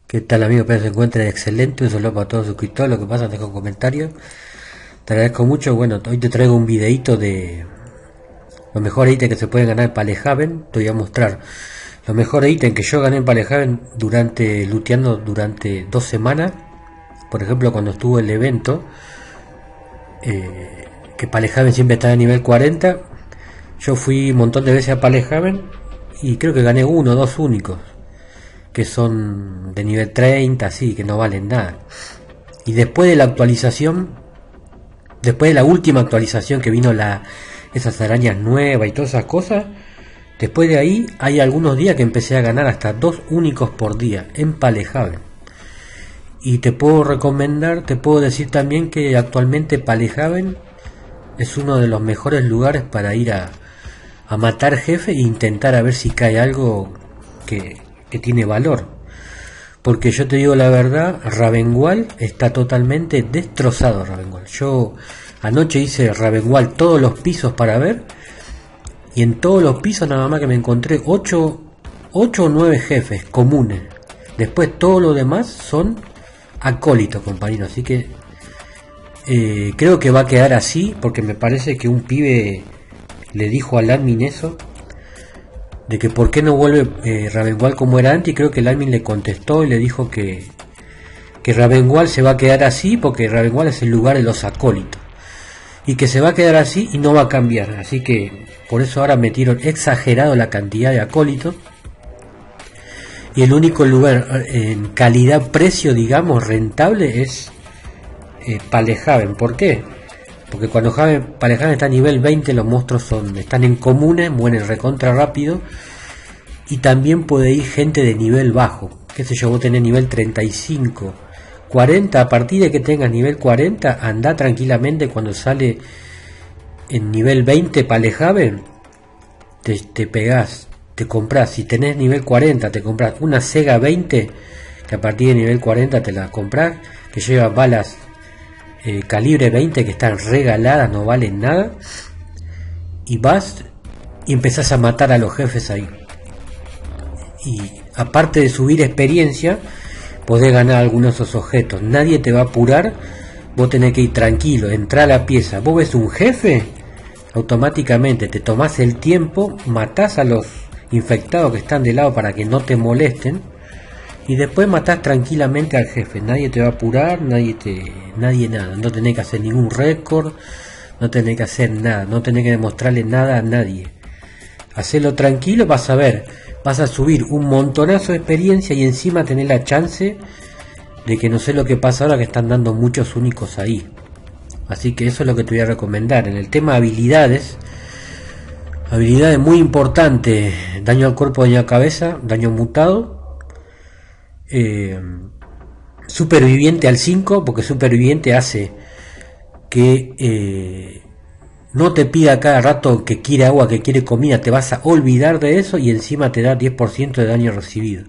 ¿Qué tal, amigo? Espero se encuentren excelente. Un saludo para todos los suscriptores. Lo que pasa, dejo comentarios. Te agradezco mucho. Bueno, hoy te traigo un videito de los mejores ítems que se pueden ganar en Palehaven. Te voy a mostrar los mejores ítems que yo gané en Palehaven looteando durante 2 semanas. Por ejemplo, cuando estuvo el evento, que Palehaven siempre está a nivel 40. Yo fui un montón de veces a Palehaven y creo que gané uno o dos únicos, que son de nivel 30, así, que no valen nada. Y después de la actualización, después de la última actualización que vino esas arañas nuevas y todas esas cosas, después de ahí hay algunos días que empecé a ganar hasta 2 únicos por día en Palehaven. Y te puedo recomendar, te puedo decir también que actualmente Palehaven es uno de los mejores lugares para ir a matar jefe e intentar a ver si cae algo que tiene valor. Porque yo te digo la verdad, Ravenwall está totalmente destrozado. Ravenwall, yo anoche hice Ravenwall todos los pisos para ver, y en todos los pisos nada más que me encontré 8 o 9 jefes comunes. Después todo lo demás son acólitos, compañeros. Así que creo que va a quedar así, porque me parece que un pibe le dijo al admin eso, de que por qué no vuelve Ravenwall como era antes, y creo que el admin le contestó y le dijo que Ravenwall se va a quedar así porque Ravenwall es el lugar de los acólitos y que se va a quedar así y no va a cambiar. Así que por eso ahora metieron exagerado la cantidad de acólitos, y el único lugar en calidad-precio, digamos, rentable es Palehaven. ¿Por qué? Porque cuando Palehaven está a nivel 20, los monstruos están en comunes, mueren recontra rápido, y también puede ir gente de nivel bajo. Qué sé yo, vos tenés nivel 35, 40, a partir de que tengas nivel 40, anda tranquilamente. Cuando sale en nivel 20 Palehaven, te pegás, te compras, si tenés nivel 40, te compras una Sega 20, que a partir de nivel 40 te la compras, que lleva balas calibre 20 que están regaladas, no valen nada, y vas y empezás a matar a los jefes ahí. Y aparte de subir experiencia, podés ganar algunos de esos objetos. Nadie te va a apurar, vos tenés que ir tranquilo, entrar a la pieza. Vos ves un jefe, automáticamente te tomás el tiempo, matás a los infectados que están de lado para que no te molesten, y después matás tranquilamente al jefe. Nadie te va a apurar, nadie nada. No tenés que hacer ningún récord, no tenés que hacer nada, no tenés que demostrarle nada a nadie. Hacelo tranquilo, vas a ver, vas a subir un montonazo de experiencia, y encima tenés la chance de que no sé lo que pasa ahora, que están dando muchos únicos ahí. Así que eso es lo que te voy a recomendar. En el tema habilidades muy importante: daño al cuerpo, daño a cabeza, daño mutado. Superviviente al 5, porque superviviente hace que no te pida cada rato que quiere agua, que quiere comida, te vas a olvidar de eso, y encima te da 10% de daño recibido.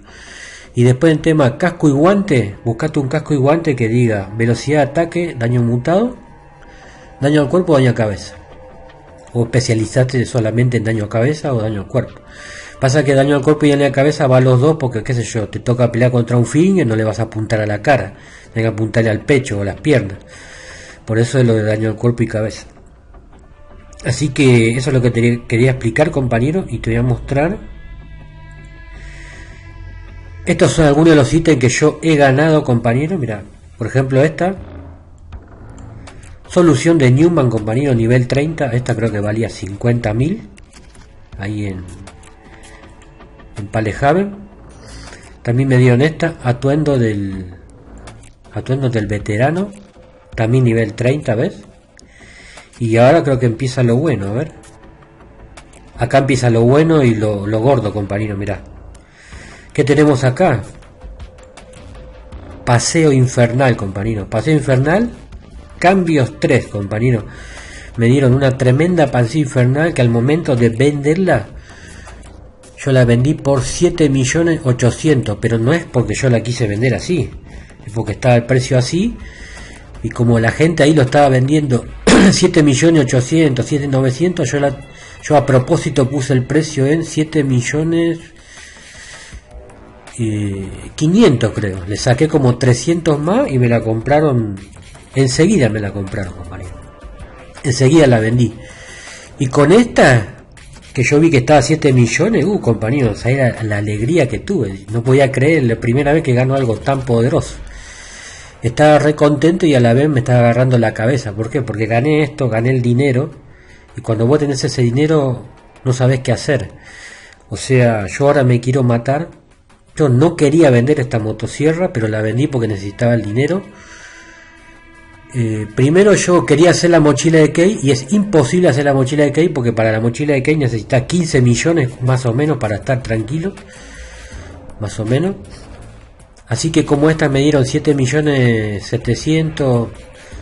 Y después en tema casco y guante, buscate un casco y guante que diga velocidad de ataque, daño mutado, daño al cuerpo, daño a cabeza, o especializate solamente en daño a cabeza o daño al cuerpo. Pasa que daño al cuerpo y daño a la cabeza va a los dos, porque qué sé yo, te toca pelear contra un Finger, no le vas a apuntar a la cara, tienes que apuntarle al pecho o a las piernas. Por eso es lo de daño al cuerpo y cabeza. Así que eso es lo que te quería explicar, compañero, y te voy a mostrar. Estos son algunos de los ítems que yo he ganado, compañero. Mira, por ejemplo, esta solución de Newman, compañero, nivel 30. Esta creo que valía 50.000 ahí en Palehaven. También me dieron esta, atuendo del veterano, también nivel 30, ¿ves? Y ahora creo que empieza lo bueno, a ver. Acá empieza lo bueno y lo gordo, compañero, mirá. ¿Qué tenemos acá? Paseo infernal, compañero. Paseo infernal, cambios 3, compañero. Me dieron una tremenda paseo infernal que al momento de venderla, yo la vendí por 7.800.000, pero no es porque yo la quise vender así, es porque estaba el precio así, y como la gente ahí lo estaba vendiendo 7.800.000, 7.900.000, yo a propósito puse el precio en 7 millones 500 creo. Le saqué como 300 más y me la compraron. Enseguida me la compraron, compañero. Enseguida la vendí. Y con esta, que yo vi que estaba a 7 millones, compañero, esa era la alegría que tuve. No podía creer, la primera vez que gano algo tan poderoso. Estaba re contento y a la vez me estaba agarrando la cabeza. ¿Por qué? Porque gané esto, gané el dinero. Y cuando vos tenés ese dinero, no sabés qué hacer. O sea, yo ahora me quiero matar. Yo no quería vender esta motosierra, pero la vendí porque necesitaba el dinero. Primero yo quería hacer la mochila de Key y es imposible hacer la mochila de Key porque para la mochila de Key necesitas 15 millones más o menos para estar tranquilo. Más o menos. Así que como esta me dieron 7 millones 700,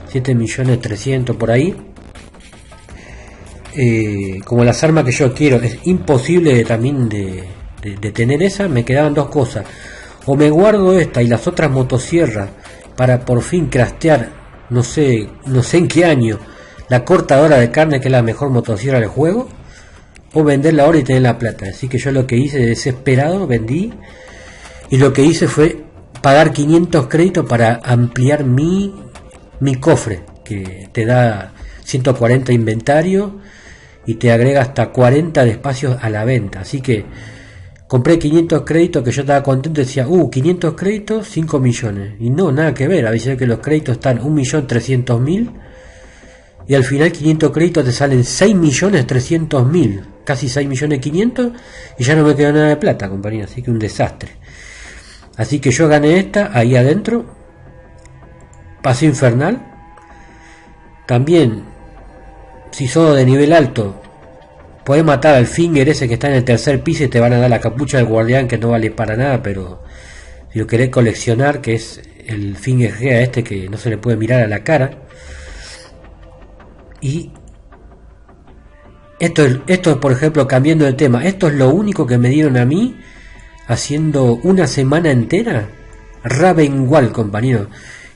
7 millones 300 por ahí. Como las armas que yo quiero es imposible también de tener esa, me quedaban dos cosas. O me guardo esta y las otras motosierras para por fin craftear, no sé en qué año, la cortadora de carne, que es la mejor motosierra del juego, o venderla ahora y tener la plata. Así que yo lo que hice, desesperado, vendí, y lo que hice fue pagar 500 créditos para ampliar mi cofre, que te da 140 inventario y te agrega hasta 40 de espacios a la venta. Así que compré 500 créditos, que yo estaba contento, decía, 500 créditos, 5 millones. Y no, nada que ver, a veces que los créditos están 1.300.000 y al final 500 créditos te salen 6.300.000, casi 6.500.000 y ya no me quedó nada de plata, compañero, así que un desastre. Así que yo gané esta, ahí adentro, pasé infernal. También, si sos de nivel alto, podés matar al Finger ese que está en el tercer piso y te van a dar la capucha del guardián, que no vale para nada, pero si lo querés coleccionar, que es el Finger Gea este que no se le puede mirar a la cara. Y esto por ejemplo, cambiando de tema, esto es lo único que me dieron a mí haciendo una semana entera. Ravenwall, compañero,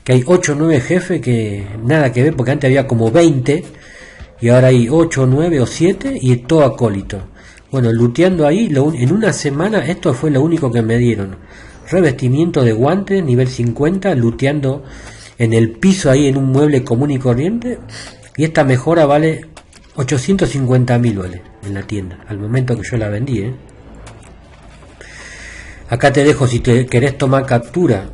que hay 8 o 9 jefes que nada que ver, porque antes había como 20 y ahora hay 8, 9 o 7 y todo acólito. Bueno, looteando ahí, en una semana esto fue lo único que me dieron. Revestimiento de guantes, nivel 50, looteando en el piso ahí en un mueble común y corriente. Y esta mejora vale 850.000 vale en la tienda, al momento que yo la vendí, Acá te dejo, si te querés tomar captura,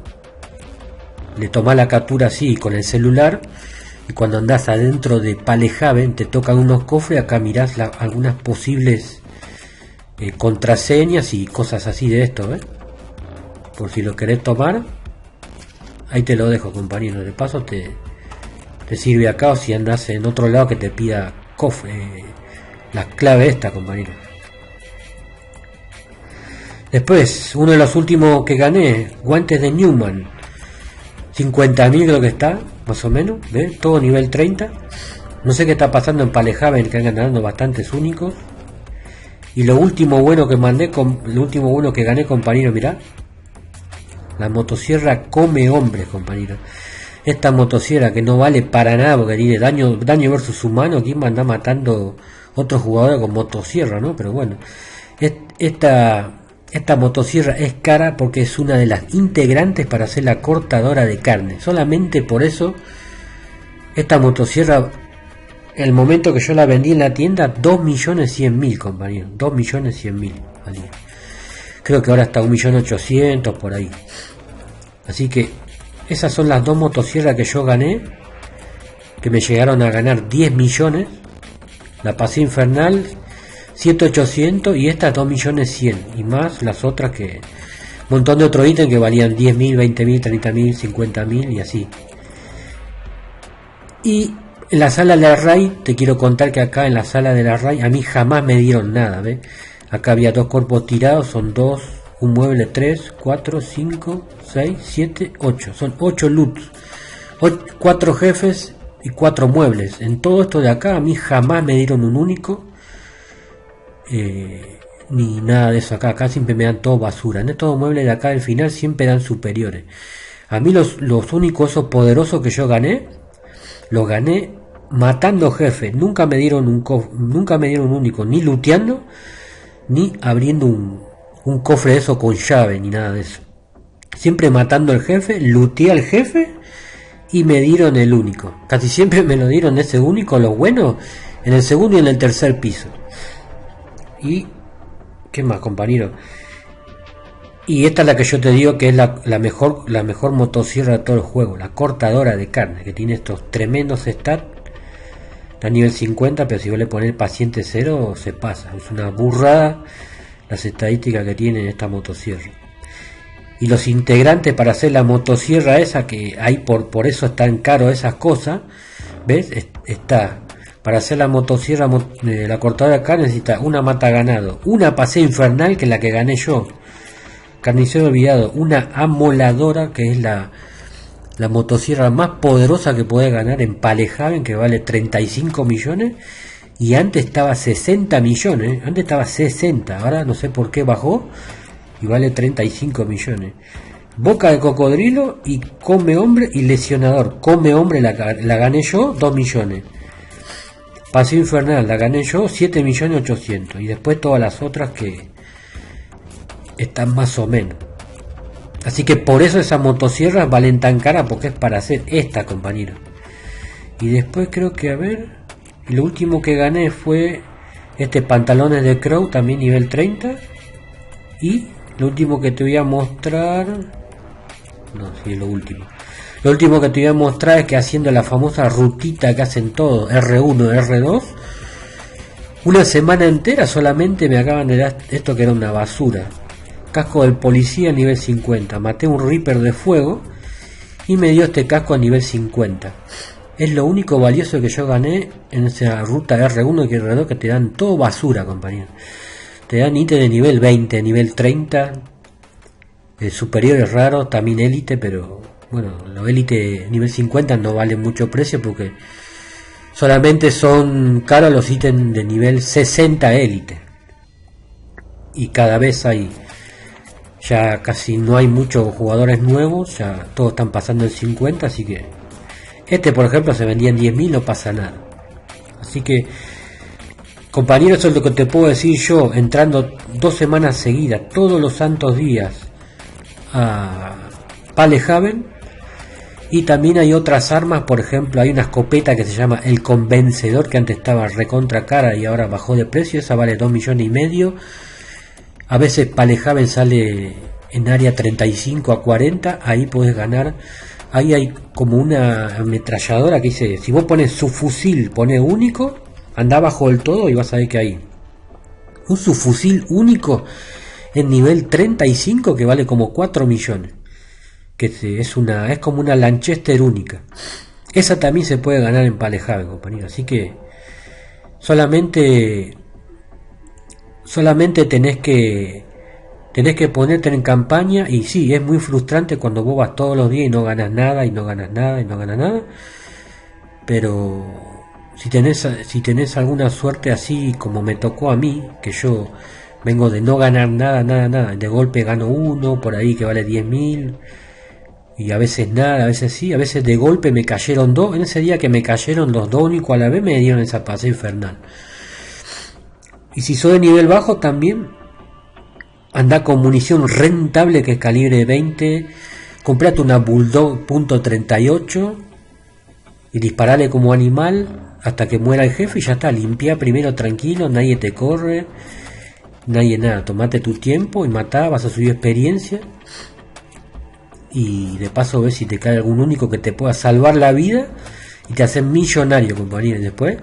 le tomás la captura así con el celular. Y cuando andás adentro de Palehaven te tocan unos cofres, acá mirás algunas posibles contraseñas y cosas así de esto, por si lo querés tomar. Ahí te lo dejo, compañero. De paso te sirve acá, o si andás en otro lado que te pida cofre, la clave esta, compañero. Después, uno de los últimos que gané, guantes de Newman, 50.000 creo que está, más o menos, ¿ves? Todo nivel 30. No sé qué está pasando en Palehaven, que andan dando bastantes únicos. Y lo último bueno que que gané, compañero, mirá. La motosierra come hombres, compañero. Esta motosierra que no vale para nada porque tiene daño versus humano. ¿Quién anda matando otros jugadores con motosierra, no? Pero bueno, esta motosierra es cara porque es una de las integrantes para hacer la cortadora de carne. Solamente por eso esta motosierra, el momento que yo la vendí en la tienda, 2.100.000, compañero. 2.100.000 valía. Creo que ahora está 1.800.000 por ahí. Así que esas son las dos motosierras que yo gané, que me llegaron a ganar 10 millones. La pasé infernal, 7.800.000 y esta 2.100.000 y más las otras, que un montón de otros ítems que valían 10.000, 20.000, 30.000, 50.000 y así. Y en la sala de la RAI te quiero contar que acá en la sala de la RAI a mí jamás me dieron nada, ¿ves? Acá había 2 cuerpos tirados, son 2, un mueble 3, 4, 5, 6, 7, 8, son 8 loots, 4 jefes y 4 muebles. En todo esto de acá a mí jamás me dieron un único, ni nada de eso. Acá siempre me dan todo basura. En estos muebles de acá al final siempre dan superiores. A mí los únicos esos poderosos que yo gané, los gané matando jefes. Nunca me dieron un único, ni looteando, ni abriendo un un cofre de eso con llave ni nada de eso. Siempre matando al jefe, looteé al jefe y me dieron el único. Casi siempre me lo dieron ese único, los buenos, en el segundo y en el tercer piso. Y ¿qué más, compañero? Y esta es la que yo te digo que es la mejor motosierra de todo el juego, la cortadora de carne, que tiene estos tremendos stats. Está a nivel 50, pero si vos le pones paciente 0 se pasa. Es una burrada las estadísticas que tiene esta motosierra. Y los integrantes para hacer la motosierra esa, que hay por eso es tan caro esas cosas, ¿ves? Está para hacer la motosierra, la cortadora de carne, necesita una mata ganado, una paseo infernal, que es la que gané yo, carnicero olvidado, una amoladora, que es la motosierra más poderosa que podés ganar en Palehaven, que vale 35 millones, y antes estaba 60 millones, antes estaba 60, ahora no sé por qué bajó, y vale 35 millones. Boca de cocodrilo y come hombre y lesionador. Come hombre la gané yo, 2 millones. Paseo infernal la gané yo, 7 millones 800. Y después todas las otras que están más o menos. Así que por eso esas motosierras valen tan cara, porque es para hacer esta, compañero. Y después creo que, a ver, lo último que gané fue este pantalones de Crow, también nivel 30. Y lo último que te voy a mostrar, no, sí, lo último que te voy a mostrar es que haciendo la famosa rutita que hacen todos, R1, R2, una semana entera solamente me acaban de dar esto que era una basura. Casco del policía nivel 50, maté un Reaper de fuego y me dio este casco a nivel 50. Es lo único valioso que yo gané en esa ruta R1 y R2, que te dan todo basura, compañero. Te dan ítems de nivel 20, nivel 30, superiores raros, también élite, pero bueno, los élite nivel 50 no valen mucho precio porque solamente son caros los ítems de nivel 60 élite. Y cada vez ya casi no hay muchos jugadores nuevos, ya todos están pasando en 50, así que este por ejemplo se vendía en 10.000, no pasa nada. Así que, compañero, eso es lo que te puedo decir yo, entrando 2 semanas seguidas, todos los santos días a Palehaven. Y también hay otras armas, por ejemplo, hay una escopeta que se llama el Convencedor, que antes estaba recontra cara y ahora bajó de precio, esa vale 2,5 millones. A veces Palehaven sale en área 35 a 40, ahí podés ganar. Ahí hay como una ametralladora que dice, si vos pones su fusil, pones único, anda bajo del todo y vas a ver que hay un subfusil único en nivel 35 que vale como 4 millones. Que es como una Lanchester única. Esa también se puede ganar en Palehaven, compañero. Así que solamente tenés que ponerte en campaña. Y sí, es muy frustrante cuando vos vas todos los días y no ganas nada, y no ganas nada, y no ganas nada. Pero si tenés alguna suerte así como me tocó a mí, que yo vengo de no ganar nada, de golpe gano uno por ahí que vale 10.000, y a veces nada, a veces sí, a veces de golpe me cayeron 2. En ese día que me cayeron los 2 únicos a la vez, me dieron esa paseo infernal. Y si sos de nivel bajo también, anda con munición rentable, que es calibre 20, comprate una Bulldog .38 y disparale como animal hasta que muera el jefe y ya está. Limpia primero tranquilo, nadie te corre, nadie nada, tomate tu tiempo y matá, vas a subir experiencia. Y de paso ves si te cae algún único que te pueda salvar la vida y te hace millonario, compañero. Y después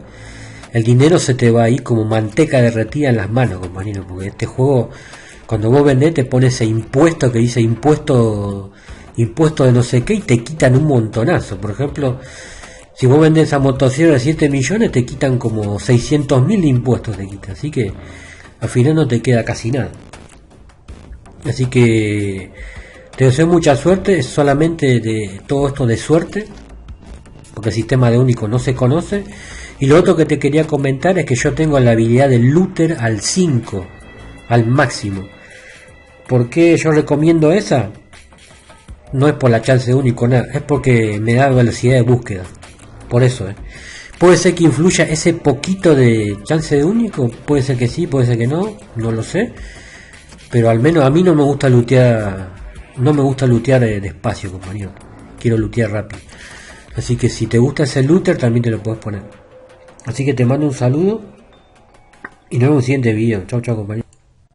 el dinero se te va a ir como manteca derretida en las manos, compañero, porque este juego, cuando vos vendés, te pone ese impuesto que dice impuesto de no sé qué, y te quitan un montonazo. Por ejemplo, si vos vendés esa motosierra de 7 millones, te quitan como 600.000 de impuestos, te quitan. Así que al final no te queda casi nada. Así que te deseo mucha suerte, es solamente de todo esto de suerte, porque el sistema de único no se conoce. Y lo otro que te quería comentar es que yo tengo la habilidad del looter al 5, al máximo. ¿Por qué yo recomiendo esa? No es por la chance de único, nada, es porque me da velocidad de búsqueda. Por eso, puede ser que influya ese poquito de chance de único, puede ser que sí, puede ser que no, no lo sé. Pero al menos a mí no me gusta lootear. No me gusta lootear despacio, compañero. Quiero lootear rápido. Así que si te gusta ese looter, también te lo puedes poner. Así que te mando un saludo. Y nos vemos en un siguiente video. Chao, chao, compañero.